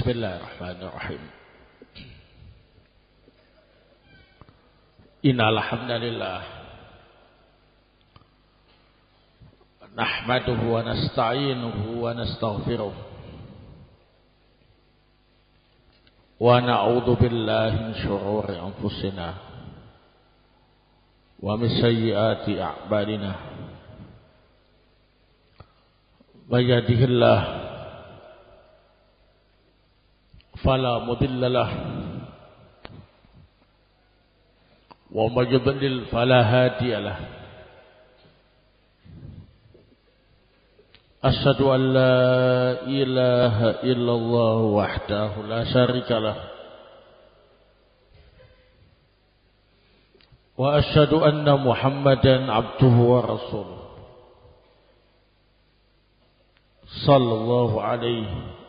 Bismillahirrahmanirrahim. Innal hamdalillah nahmaduhu wa nasta'inuhu wa nastaghfiruh wa na'udzu billahi min shururi anfusina wa min sayyiati a'malina. May yahdihillahu fala mudilla lahu wa may yudlil fala hadiya lahu. Asyhadu an la ilaha illallah wahdahu la syarika lahu wa asyhadu anna Muhammadan abduhu wa rasuluh sallallahu alaihi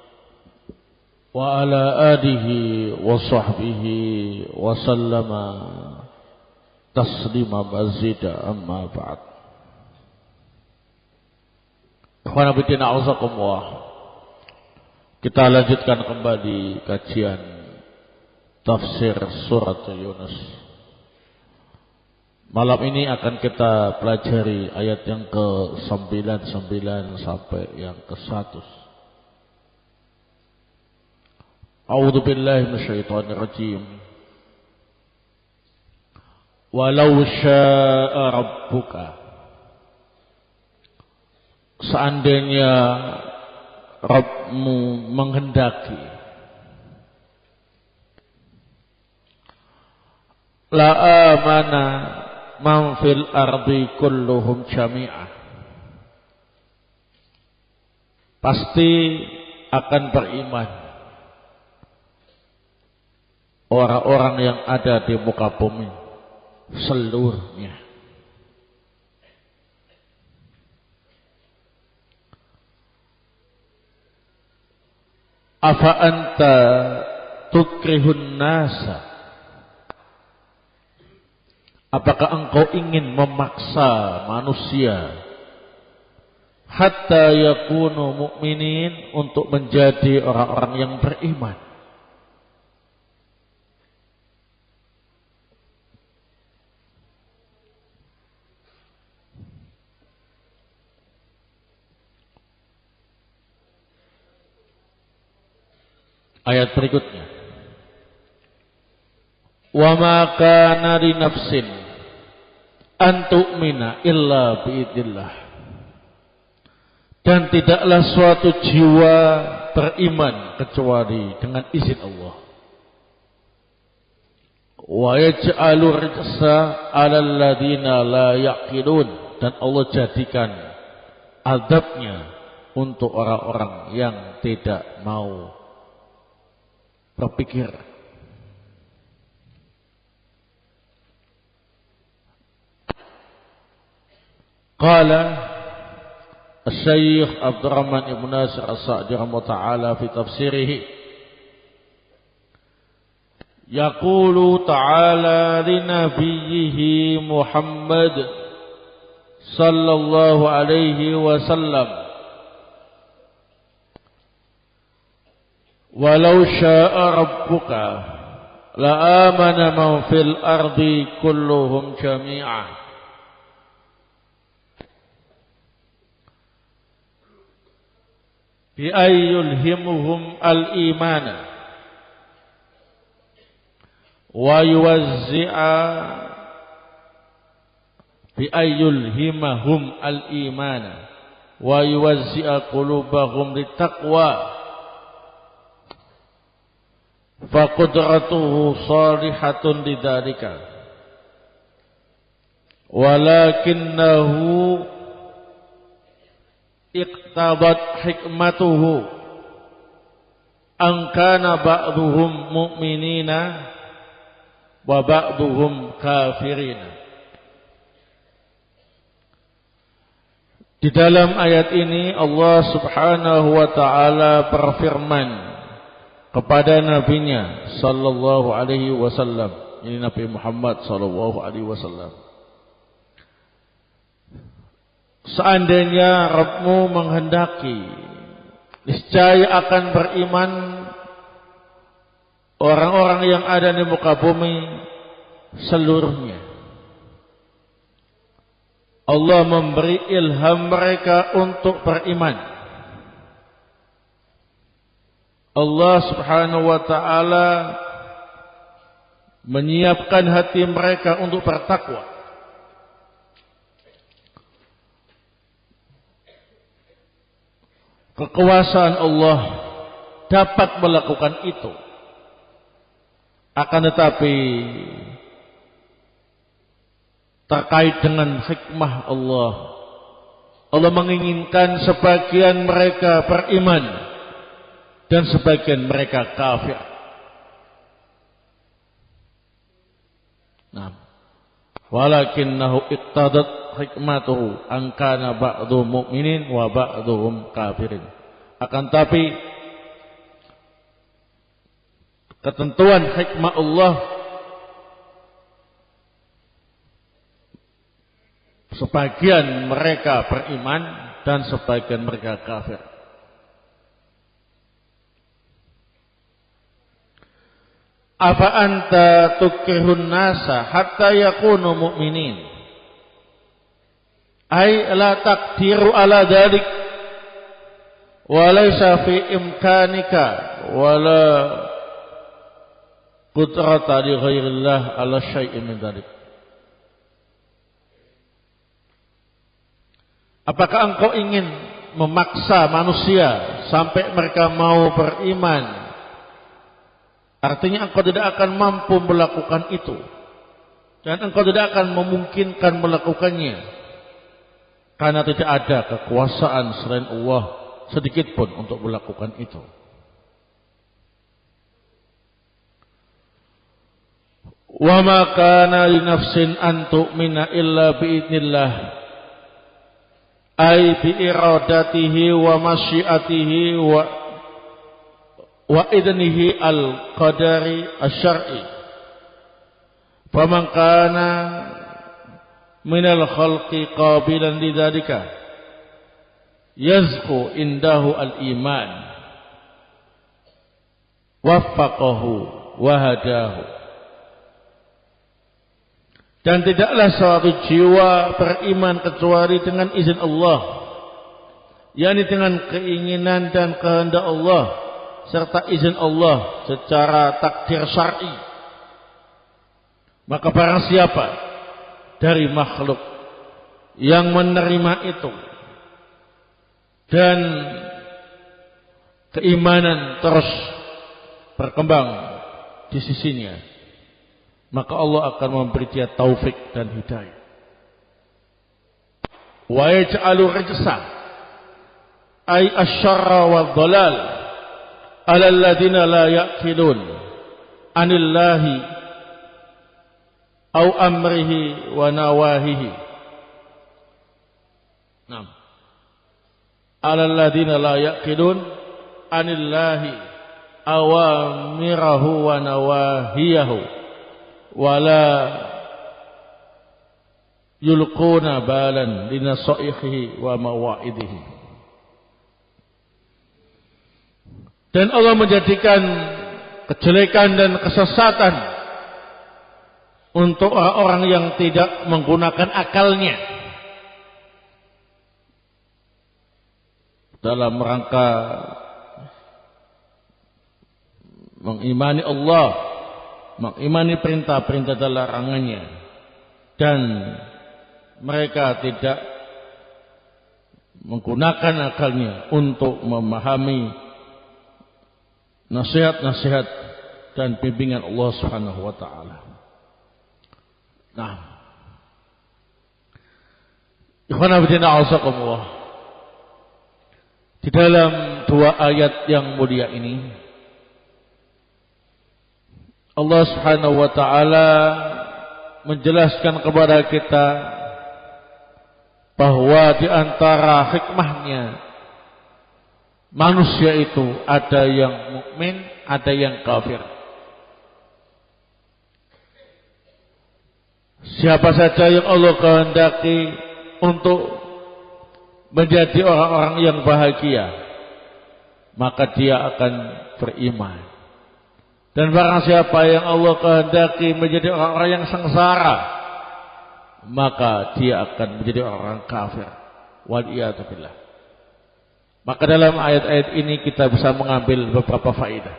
wa ala alihi wa sahbihi wa sallama taslima mazida amma ba'd. Ikhwan fillah a'azakumullah. Kita lanjutkan kembali kajian tafsir surat Yunus. Malam ini akan kita pelajari ayat yang ke-99 sampai yang ke-100. A'udzu billahi minasyaitonir rajim. Walau syaa rabbuka, seandainya Rabbmu menghendaki, la amana man fil ardi kulluhum jami'ah, pasti akan beriman orang-orang yang ada di muka bumi seluruhnya. Afa anta tukrihun nasa, apakah engkau ingin memaksa manusia hatta yakunu mu'minin, untuk menjadi orang-orang yang beriman? Ayat berikutnya, wa ma kana li nafsin an tu'mina illa biidznillah, dan tidaklah suatu jiwa beriman kecuali dengan izin Allah. Wa yaj'alu rijsa 'alal ladzina la yaqilun, dan Allah jadikan azabnya untuk orang-orang yang tidak mau berpikir. Qala Asy-Syaikh Abdurrahman Ibn Nasir As-Sa'di rahimahullah ta'ala fi tafsirihi, yaqulu ta'ala li nabiyyihi Muhammad sallallahu alaihi wasallam, walau syaa rabbuka la amana man fil ardi kulluhum jami'ah, bi ayyulhimuhum al-imana wa yuwazzi'a bi ayyulhimahum al-imana wa yuwazzi'a qulubahum littaqwa fa qudratuhu salihatun lidzalika, walakinnahu iqtabat hikmatuhu an kana ba'duhum mu'minina wa ba'duhum kafirina. Di dalam ayat ini Allah Subhanahu wa ta'ala berfirman kepada nabinya sallallahu alaihi wasallam, ini Nabi Muhammad sallallahu alaihi wasallam, seandainya Rabbmu menghendaki, niscaya akan beriman orang-orang yang ada di muka bumi seluruhnya. Allah memberi ilham mereka untuk beriman. Allah Subhanahu wa taala menyiapkan hati mereka untuk bertakwa. Kekuasaan Allah dapat melakukan itu. Akan tetapi terkait dengan hikmah Allah, Allah menginginkan sebagian mereka beriman dan sebagian mereka kafir. Nah, walakinnahu iqtadat hikmatuhu an kana ba'dhum mu'minin wa ba'dhum kafirin. Akan tapi ketentuan hikmah Allah sebagian mereka beriman dan sebagian mereka kafir. Afa anta tukrihun nasa hatta yakunu mu'minin. Ay la taqdiru ala dhalik wa laysa fi imkanika wa la qudrata li ghairillah ala syai'in min dhalik. Apakah engkau ingin memaksa manusia sampai mereka mau beriman? Artinya engkau tidak akan mampu melakukan itu. Dan engkau tidak akan memungkinkan melakukannya. Karena tidak ada kekuasaan selain Allah sedikit pun untuk melakukan itu. Wa ma kana li nafsin an tu'mina illa bi'idznillah. Ay bi iradatihi wa masyiatihi wa idnihi al-qadari asy-syar'i. Faman kana minal khalqi qabilan lidzalika yazqu indahu al-iman waffaqahu wa hadahu. Dan tidaklah suatu jiwa beriman kecuali dengan izin Allah, yakni dengan keinginan dan kehendak Allah serta izin Allah secara takdir syar'i. Maka barang siapa dari makhluk yang menerima itu dan keimanan terus berkembang di sisinya, maka Allah akan memberi dia taufik dan hidayah. Wa yaj'alu rijsa ay asy-syarra wad dhalal ala alladziina la ya'qilun anillahi aw amrihi wa nawahihi. Naam. Ala alladziina la ya'qilun anillahi awamirahu wa nawahiyahu wala yulquna balan linasaihi wa mawaidihi. Dan Allah menjadikan kejelekan dan kesesatan untuk orang-orang yang tidak menggunakan akalnya dalam rangka mengimani Allah, mengimani perintah-perintah dan larangannya, dan mereka tidak menggunakan akalnya untuk memahami nasihat-nasihat dan bimbingan Allah Subhanahu wa taala. Nah, ikhwan fillah a'azakumullah, di dalam dua ayat yang mulia ini Allah Subhanahu wa taala menjelaskan kepada kita bahwa di antara hikmahnya manusia itu ada yang mukmin, ada yang kafir. Siapa saja yang Allah kehendaki untuk menjadi orang-orang yang bahagia, maka dia akan beriman. Dan barang siapa yang Allah kehendaki menjadi orang-orang yang sengsara, maka dia akan menjadi orang kafir. Waliyadu billah. Maka dalam ayat-ayat ini kita bisa mengambil beberapa faedah.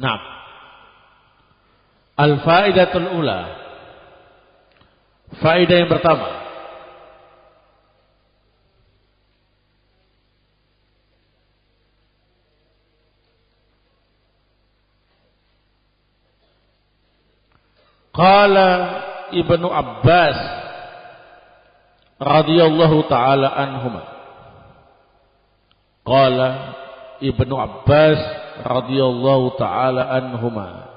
Nah, al-faidatul ula. Faedah yang pertama, qala Ibnu Abbas radhiyallahu taala anhuma. Qala Ibnu Abbas radhiyallahu taala anhuma.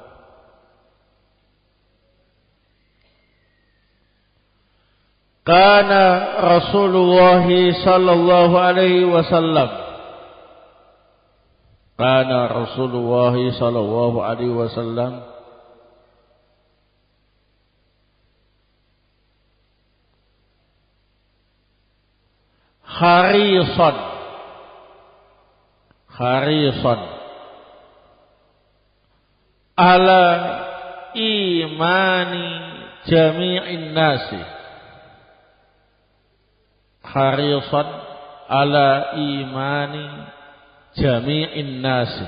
Kana Rasulullah sallallahu alaihi wasallam. Kana Rasulullah sallallahu alaihi wasallam harisan ala imani jami'in nasi, harisan ala imani jami'in nasi.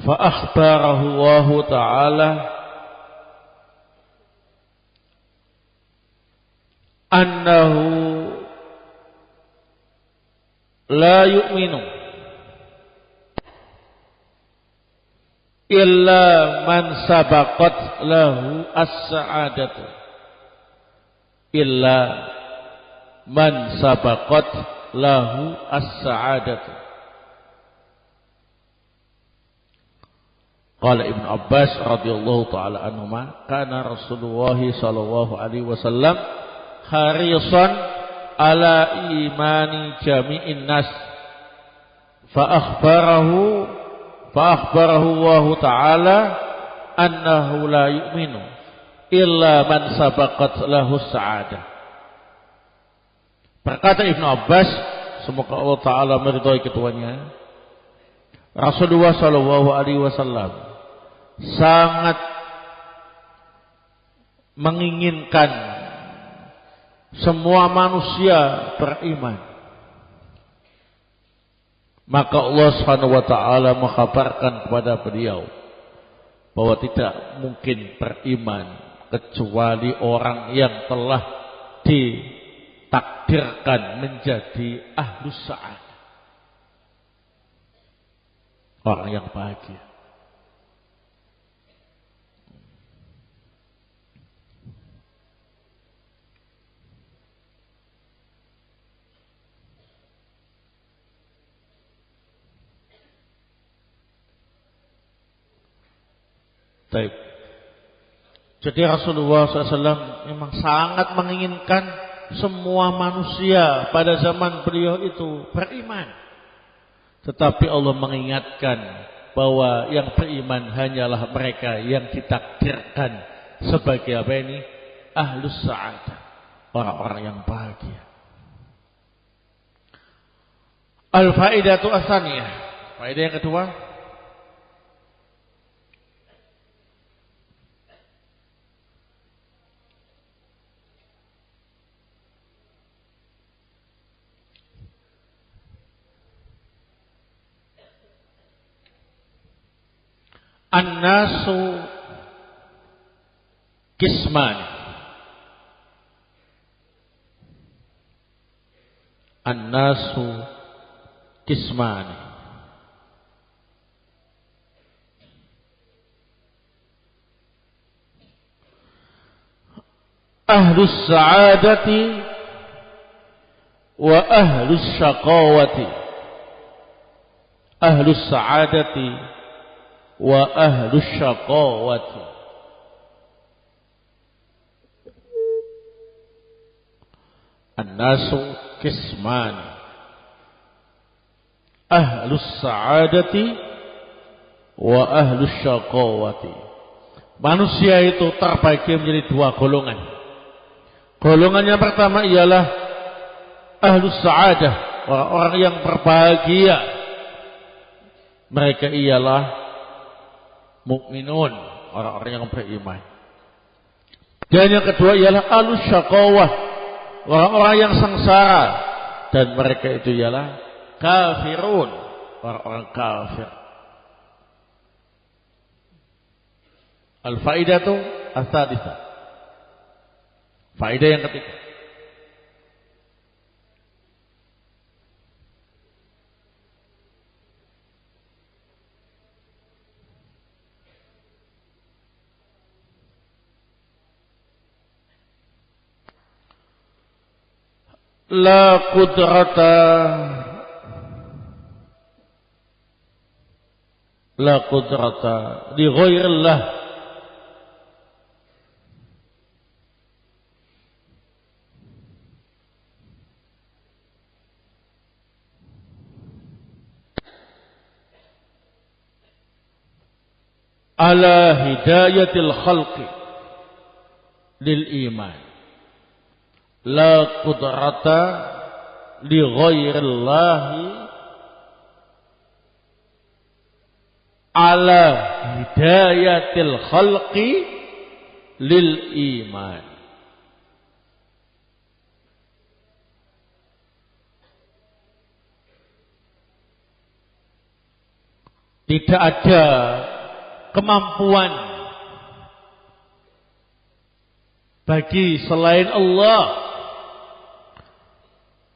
فأخبره الله تعالى أنه لا يؤمن إلا من سبقت له السعادة man sabaqat lahu as-sa'adatu. Qala Ibnu Abbas radhiyallahu taala anhuma, kana Rasulullah sallallahu alaihi wasallam harisan ala imani jami'in nas. Fa akhbarahu Allah taala annahu la yu'minu illa man sabaqat lahu as-sa'adah. Berkata Ibnu Abbas, semoga Allah Ta'ala meridhai ketuanya, Rasulullah Sallallahu Alaihi Wasallam sangat menginginkan semua manusia beriman. Maka Allah Subhanahu Wa Ta'ala mengkabarkan kepada beliau bahwa tidak mungkin beriman kecuali orang yang telah ditakdirkan menjadi ahlus sa'adah, orang yang bahagia. Baik. Jadi Rasulullah SAW memang sangat menginginkan semua manusia pada zaman beliau itu beriman. Tetapi Allah mengingatkan bahwa yang beriman hanyalah mereka yang ditakdirkan sebagai apa ini? Ahlus sa'adah, orang-orang yang bahagia. Al-faidatu as-saniyah. Faedah yang kedua, an-nasu qismani. An-nasu qismani. Ahlus sa'adati wa ahlus syaqawati. Ahlus sa'adati wa ahlus syaqawati. An-nasu qismani. ahlus sa'adati wa ahlus syaqawati. Manusia itu terbagi menjadi dua golongan. Golongan yang pertama ialah ahlus sa'adah, orang-orang yang berbahagia. Mereka ialah mukminun, orang-orang yang beriman. Dan yang kedua ialah ahlus syaqawah, orang-orang yang sengsara, dan mereka itu ialah kafirun, orang-orang kafir. Al-faidatu as-sadisah. Faedah yang ketiga. La qudrata li ghairillah ala hidayatil khalqi lil iman. La qudrata li ghairillahi ala hidayatil khalqi lil iman. Tidak ada kemampuan bagi selain Allah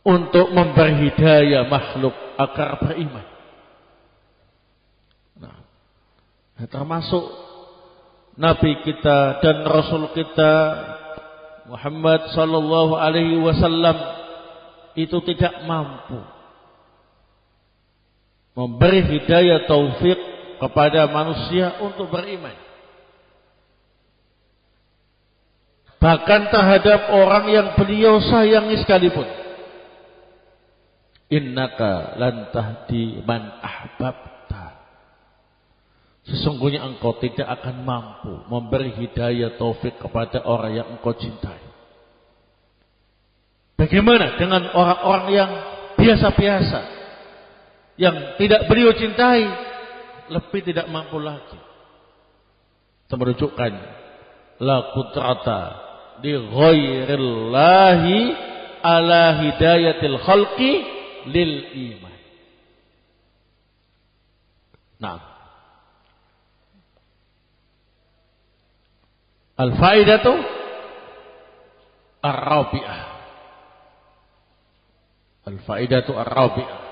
untuk memberi hidayah makhluk agar beriman. Nah, termasuk Nabi kita dan Rasul kita Muhammad sallallahu alaihi wasallam itu tidak mampu memberi hidayah taufik kepada manusia untuk beriman. Bahkan terhadap orang yang beliau sayangi sekalipun. Innaka lan tahdi man ahbabta. Sesungguhnya engkau tidak akan mampu memberi hidayah taufik kepada orang yang engkau cintai. Bagaimana dengan orang-orang yang biasa-biasa, yang tidak beliau cintai, lebih tidak mampu lagi. Itu menunjukkan la qudrata di ghairillahi ala hidayatil khalqi lil iman. Nah, al-faidatu ar-rabi'ah. Al-faidatu ar-rabi'ah.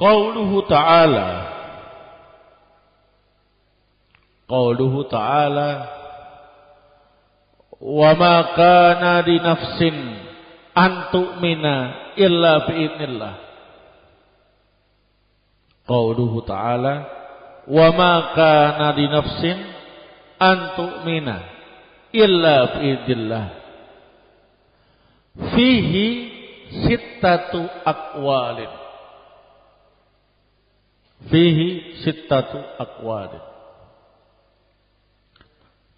Qauluhu ta'ala wa ma kana li nafsin an tu'mina illa bi'idznillah. Qauluhu ta'ala wa ma kana li nafsin an tu'mina illa bi'idznillah. Fihi sittatu aqwalin. Fihi sittatu aqwalin.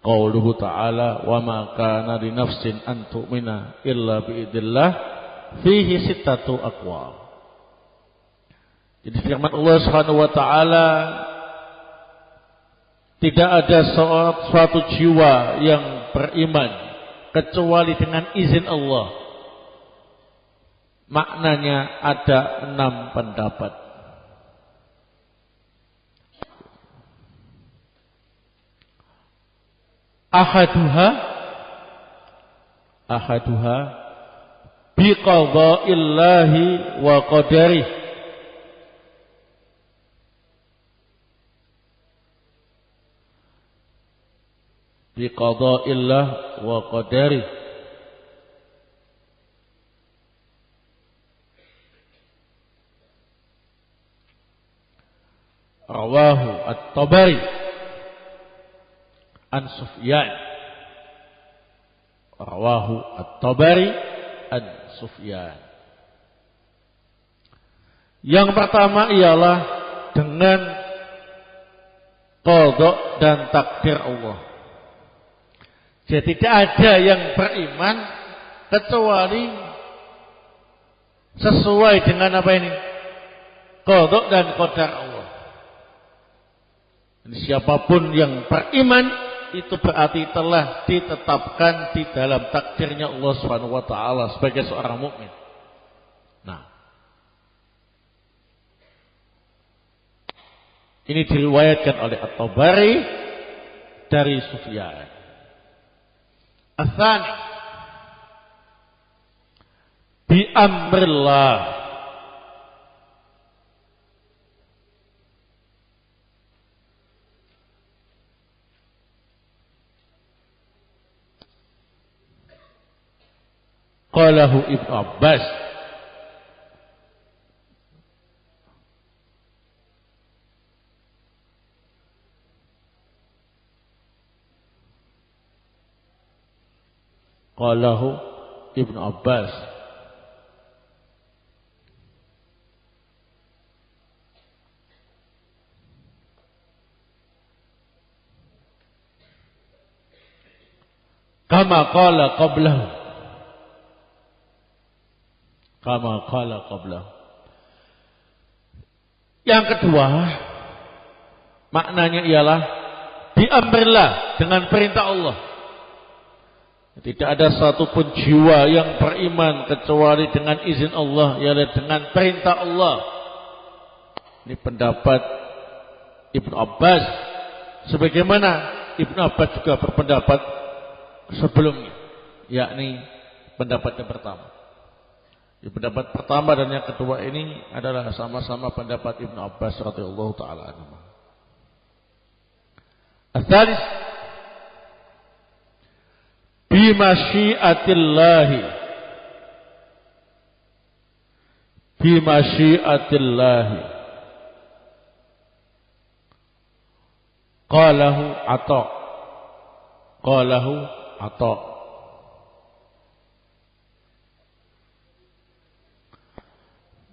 Qauluhu ta'ala wa ma kana li nafsin an tu'mina illa bi'idznillah. Fihi sittatu aqwal. Jadi firman Allah Subhanahu wa taala, tidak ada suatu jiwa yang beriman kecuali dengan izin Allah. Maknanya ada 6 pendapat. Ahaduha biqadha'illahi wa qadarih. Biqadha'illah wa qadarih. Rawahu At-Tabari an Sufyan. Rawahu At-Tabari an Sufyan. Yang pertama ialah dengan qada dan takdir Allah. Jadi tidak ada yang beriman kecuali sesuai dengan apa ini? Qada dan qadar Allah. Dan siapapun yang beriman itu berarti telah ditetapkan di dalam takdirnya Allah Subhanahu wa taala sebagai seorang mukmin. Nah, ini diriwayatkan oleh At-Tabari dari Sufyan. Ats-tsani bi amrillah. Qalahu Ibnu Abbas. Qalahu Ibnu Abbas. Kama qala qablahu. Kama qala qablahu. Yang kedua, maknanya ialah diambillah dengan perintah Allah. Tidak ada satupun jiwa yang beriman kecuali dengan izin Allah, yaitu dengan perintah Allah. Ini pendapat Ibnu Abbas. Sebagaimana Ibnu Abbas juga berpendapat sebelumnya, yakni pendapat yang pertama. Pendapat pertama dan yang kedua ini adalah sama-sama pendapat Ibnu Abbas radhiyallahu taala anhu. Ats-tsalis bi masyiatillahi. Bi masyiatillahi. Qalahu Atha. Qalahu Atha.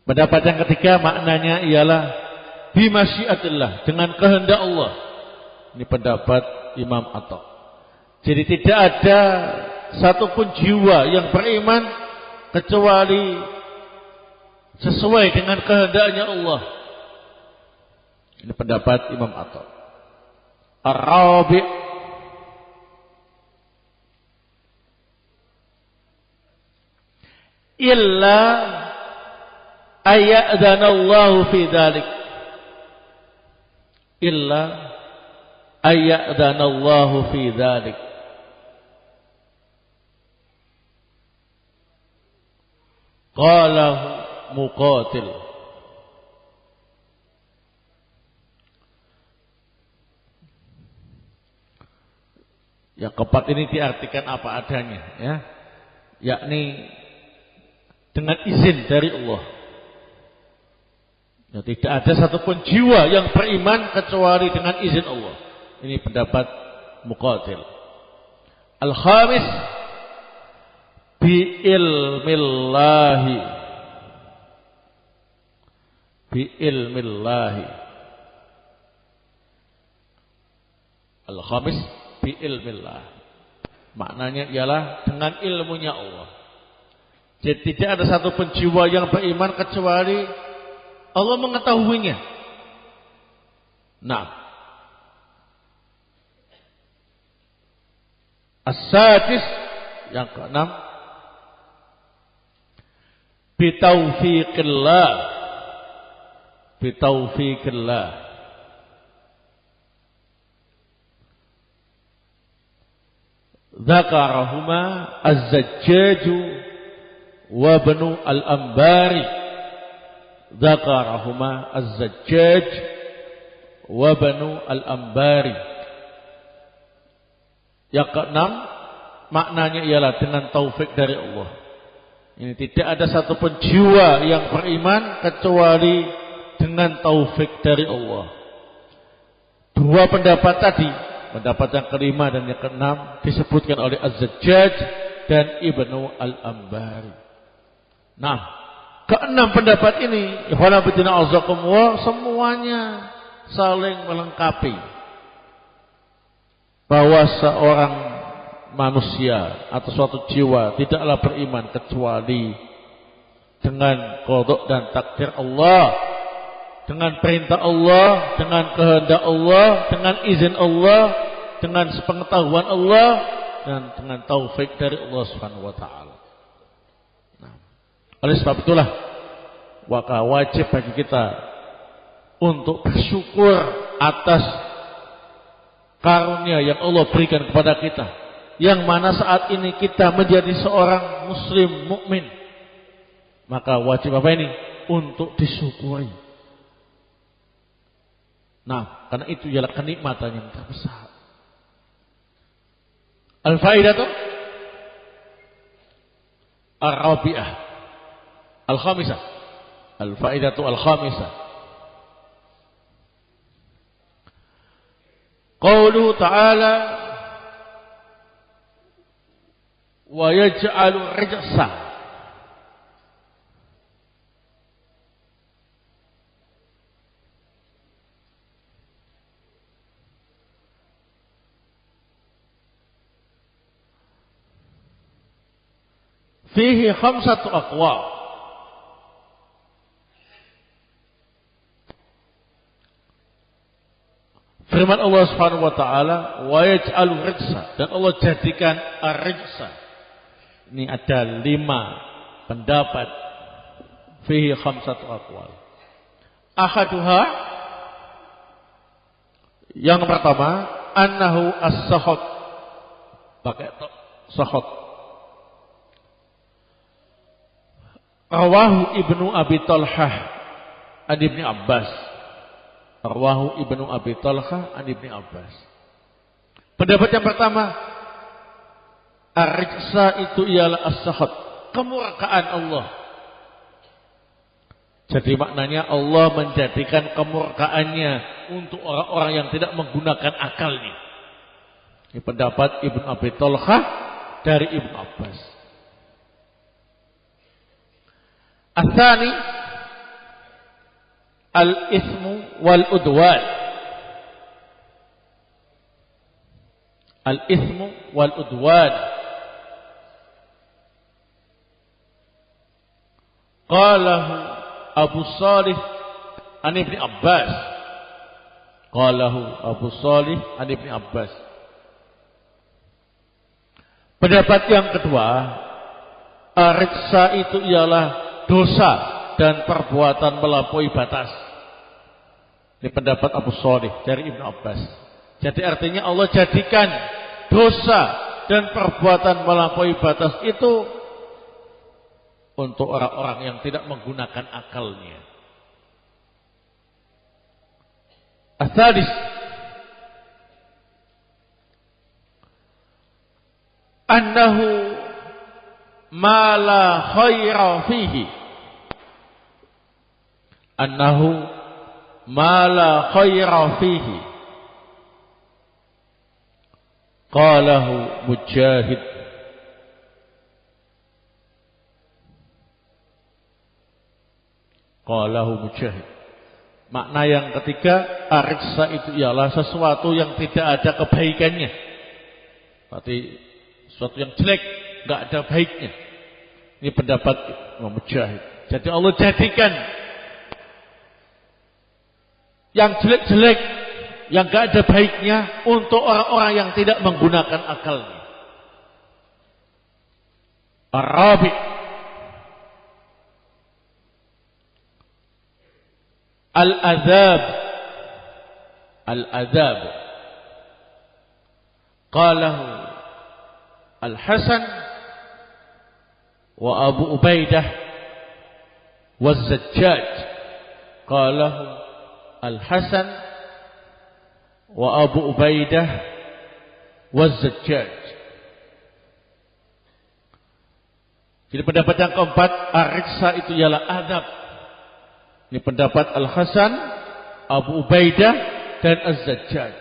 Pendapat yang ketiga maknanya ialah bi masyiatillah, dengan kehendak Allah. Ini pendapat Imam Atha. Jadi tidak ada satupun jiwa yang beriman kecuali sesuai dengan kehendaknya Allah. Ini pendapat Imam Atha. Ar-Rabi' illa ayyadhanallahu fi dzalik. Illa ayyadhanallahu fi dzalik. Qalahu Muqatil. Yang keempat ini diartikan apa adanya, ya, yakni dengan izin dari Allah. Ya, tidak ada satupun jiwa yang beriman kecuali dengan izin Allah. Ini pendapat Muqatil. Al-khamis bi ilmillahi. Bi ilmillahi. Al-khamis bi ilmillah. Maknanya ialah dengan ilmunya Allah. Jadi tidak ada satupun jiwa yang beriman kecuali Allah mengetahuinya. Nah, as-sadis, yang keenam, bitaufiqillah. Bitaufiqillah. Dzakarahuma az-Zajjaj wa Ibnu al-Ambari. Dzakarahuma az-Zajjaj wa Ibnu al-Ambari. Yang keenam, maknanya ialah dengan taufik dari Allah. Ini tidak ada satupun jiwa yang beriman kecuali dengan taufik dari Allah. Dua pendapat tadi, pendapat yang kelima dan yang keenam disebutkan oleh Az-Zajjaj dan Ibnu Al-Ambari. Nah, keenam pendapat ini, ikhwan fillah azakumullah, semuanya saling melengkapi bahwa seorang manusia atau suatu jiwa tidaklah beriman kecuali dengan qada dan takdir Allah, dengan perintah Allah, dengan kehendak Allah, dengan izin Allah, dengan sepengetahuan Allah, dan dengan taufik dari Allah Subhanahu wa taala. Nah, oleh sebab itulah maka wajib bagi kita untuk bersyukur atas karunia yang Allah berikan kepada kita, yang mana saat ini kita menjadi seorang muslim mukmin. Maka wajib apa ini? Untuk disyukuri. Nah, karena itu ialah kenikmatan yang terbesar. Al-faidatu ar-rabi'ah al-khamisah. Al-faidatu al-khamisah. Qauluhu ta'ala wa yaj'alu rijsa fihi khamsatu aqwal. Firman Allah Subhanahu wa taala, wa yaj'alu rijsa, dan Allah jadikan ar-rijsa. Ini ada 5 pendapat. Fihi khamsatu aqwal. Ahaduha, yang pertama, annahu as-sakhot. Pakai sakhot. Rawahu Ibnu Abi Talhah an Ibnu Abbas. Rawahu Ibnu Abi Talhah an Ibnu Abbas. Pendapat yang pertama, ar-rijsa itu ialah as-sakhat, kemurkaan Allah. Jadi maknanya Allah menjadikan kemurkaannya untuk orang-orang yang tidak menggunakan akalnya. Ini pendapat Ibnu Abi Talhah dari Ibnu Abbas. Atsani al-ithmu wal-udwan. Al-ithmu wal-udwan. Qalahu Abu Salih an Ibnu Abbas. Qalahu Abu Salih an Ibnu Abbas. Pendapat yang kedua, ar-rijsa itu ialah dosa dan perbuatan melampaui batas. Ini pendapat Abu Salih dari Ibnu Abbas. Jadi artinya Allah jadikan dosa dan perbuatan melampaui batas itu untuk orang-orang yang tidak menggunakan akalnya. As-sadis, annahu ma la khaira fihi. Annahu ma la khaira fihi. Qalahu Mujahid. Qalahu Mujahid. Makna yang ketiga, ar-rijsa itu ialah sesuatu yang tidak ada kebaikannya. Berarti sesuatu yang jelek, enggak ada baiknya. Ini pendapat Imam Mujahid. Jadi Allah jadikan yang jelek-jelek, yang enggak ada baiknya untuk orang-orang yang tidak menggunakan akalnya. Ar-rabi' al-azab. Al-azab. Qalahu Al-Hasan wa Abu Ubaidah wa Az-Zajjaj. Qalahu Al-Hasan wa Abu Ubaidah wa Az-Zajjaj. Jadi pendapat yang keempat, ar-rijsa itu ialah azab. Ini pendapat Al-Hasan, Abu Ubaidah dan Az-Zajjaj.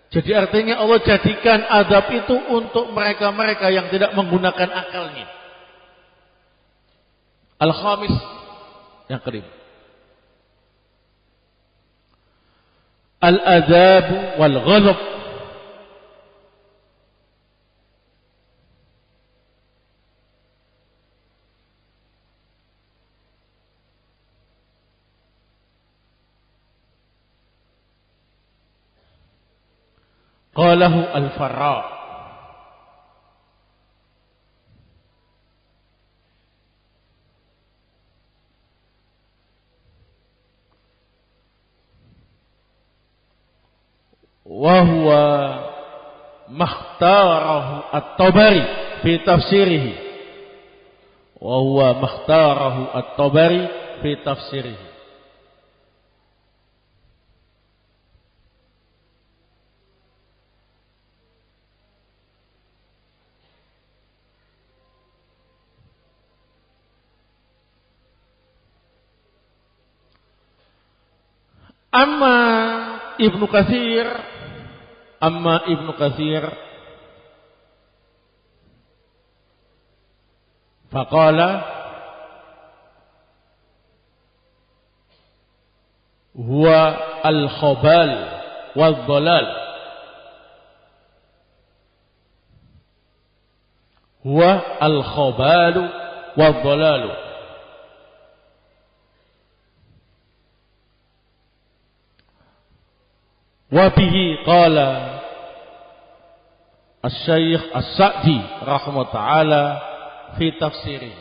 Jadi artinya Allah jadikan azab itu untuk mereka-mereka yang tidak menggunakan akalnya. Al-Khamis, yang kelima. Al-adab wal-ghadab. Qalahu al-Farra. Wa huwa makhtarahu at-Tabari fi tafsirihi. Wa huwa makhtarahu at-Tabari fi tafsirihi. Amma Ibnu Katsir faqala huwa al-khabal wal-dhalal. Huwa al-khabal wal-dhalal. Wabihi qala Asy-Syaikh As-Sa'di rahimahullah ta'ala fi tafsirih.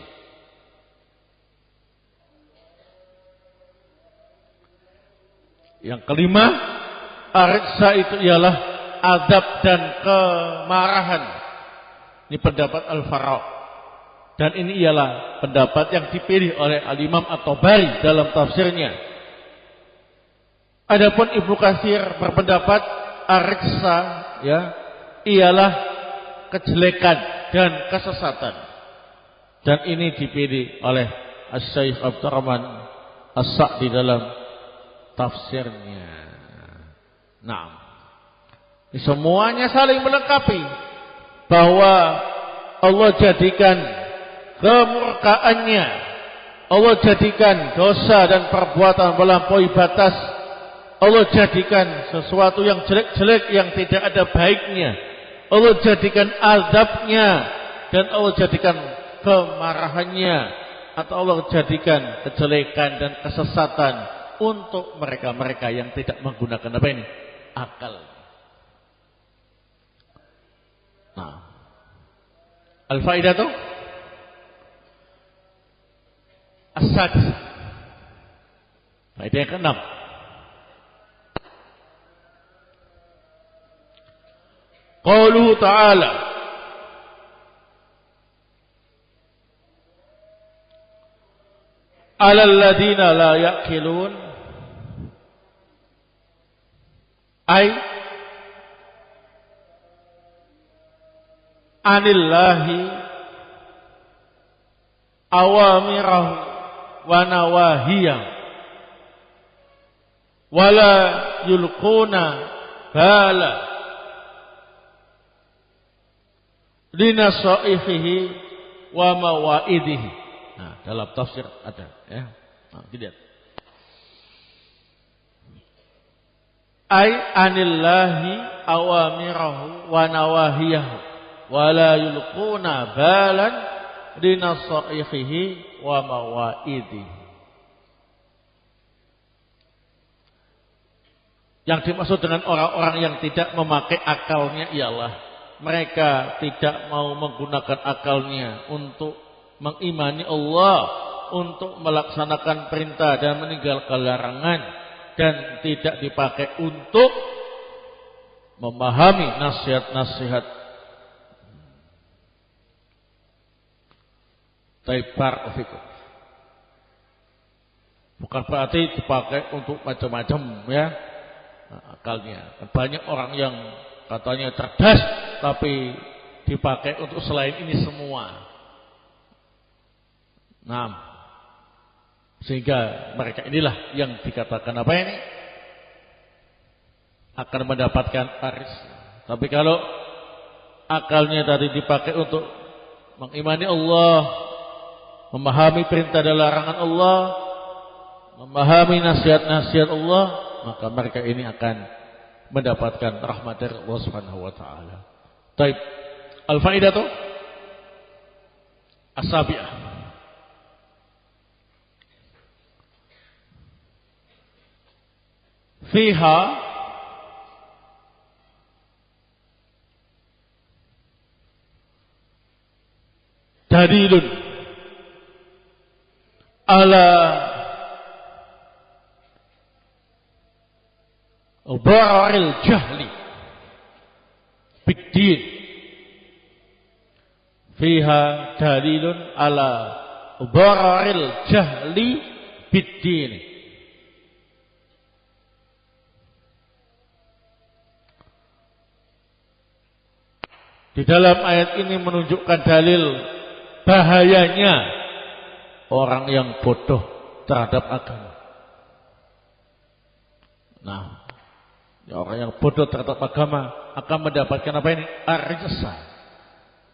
Yang kelima, ar-rijsa itu ialah adab dan kemarahan. Ini pendapat Al-Farra. Dan ini ialah pendapat yang dipilih oleh Al-Imam At-Tabari dalam tafsirnya. Adapun Ibnu Katsir berpendapat ar-rijsa ialah kejelekan dan kesesatan. Dan ini dipilih oleh Asy-Syaikh Abdurrahman As-Sa'di dalam tafsirnya. Nah, ini semuanya saling melengkapi bahwa Allah jadikan kemurkaannya, Allah jadikan dosa dan perbuatan melampaui batas, Allah jadikan sesuatu yang jelek-jelek yang tidak ada baiknya, Allah jadikan azabnya, dan Allah jadikan kemarahannya, atau Allah jadikan kejelekan dan kesesatan untuk mereka-mereka yang tidak menggunakan apa ini? Akal. Nah, al-faidatu as-sadis. Faedah yang keenam. Qauluhu ta'ala alal ladina la ya'qilun ay anillahi awamirahu wa nawahiyahu wala yulquna bala linasaihihi wa mawaidihi. Nah, dalam tafsir ada ya. Nah, dilihat. Ai anillahi awamirahu wa nawahiyahu wa la yulquna balan linasaihihi wa mawaidihi. Yang dimaksud dengan orang-orang yang tidak memakai akalnya ialah mereka tidak mau menggunakan akalnya untuk mengimani Allah, untuk melaksanakan perintah dan meninggalkan larangan, dan tidak dipakai untuk memahami nasihat-nasihat. Taibar fikum. Bukan berarti dipakai untuk macam-macam ya akalnya. Banyak orang yang katanya cerdas tapi dipakai untuk selain ini semua. Nah, sehingga mereka inilah yang dikatakan apa ini? akan mendapatkan aris. Tapi kalau akalnya tadi dipakai untuk mengimani Allah, memahami perintah dan larangan Allah, memahami nasihat-nasihat Allah, maka mereka ini akan mendapatkan rahmat dari Allah Subhanahu wa taala. Baik. Al-faidatu as-sabi'ah. Fiha dalilun ala dhararil jahli bid-din. Fiha dalilun ala dhararil jahli bid-din. Di dalam ayat ini menunjukkan dalil bahayanya orang yang bodoh terhadap agama. Nah, orang yang bodoh terhadap agama akan mendapatkan apa ini? Ar-rijsa,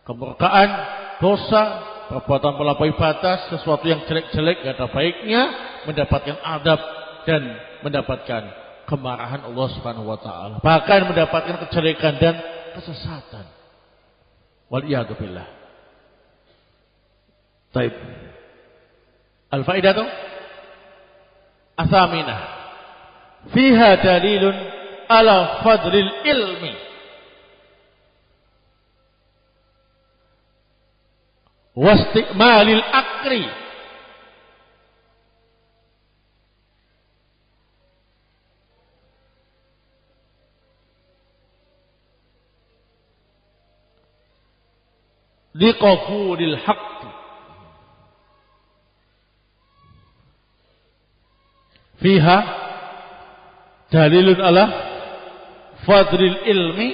kemurkaan, dosa, perbuatan melampaui batas, sesuatu yang jelek-jelek gak ada baiknya, mendapatkan adab dan mendapatkan kemarahan Allah Subhanahu wa taala. Bahkan mendapatkan kejelekan dan kesesatan. Waliyadu billah. Taib. Al-faidatu athaminah. Fiha dalilun ala fadlil ilmi wasti'malil akri liqabulil haqq. Fiha dalilun ala fadlil ilmi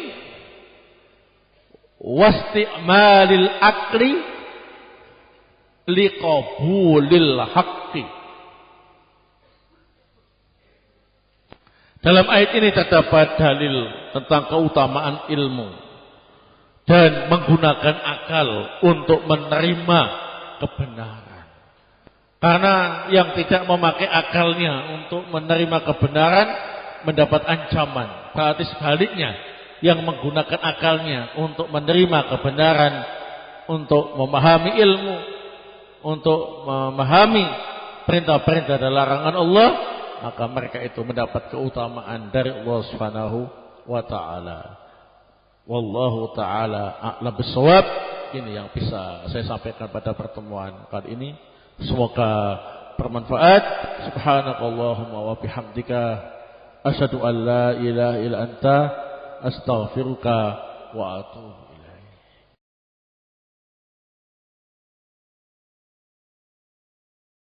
wasti'malil akli liqabulil haqqi. Dalam ayat ini terdapat dalil tentang keutamaan ilmu dan menggunakan akal untuk menerima kebenaran. Karena yang tidak memakai akalnya untuk menerima kebenaran mendapat ancaman. Berarti sebaliknya, yang menggunakan akalnya untuk menerima kebenaran, untuk memahami ilmu, untuk memahami perintah-perintah dan larangan Allah, maka mereka itu mendapat keutamaan dari Allah Subhanahu wa taala. Wallahu ta'ala a'lam bissawab. Ini yang bisa saya sampaikan pada pertemuan kali ini. Semoga bermanfaat. Subhanakallahumma wa bihamdika asyhadu an la ilaha illa anta astaghfiruka wa atubu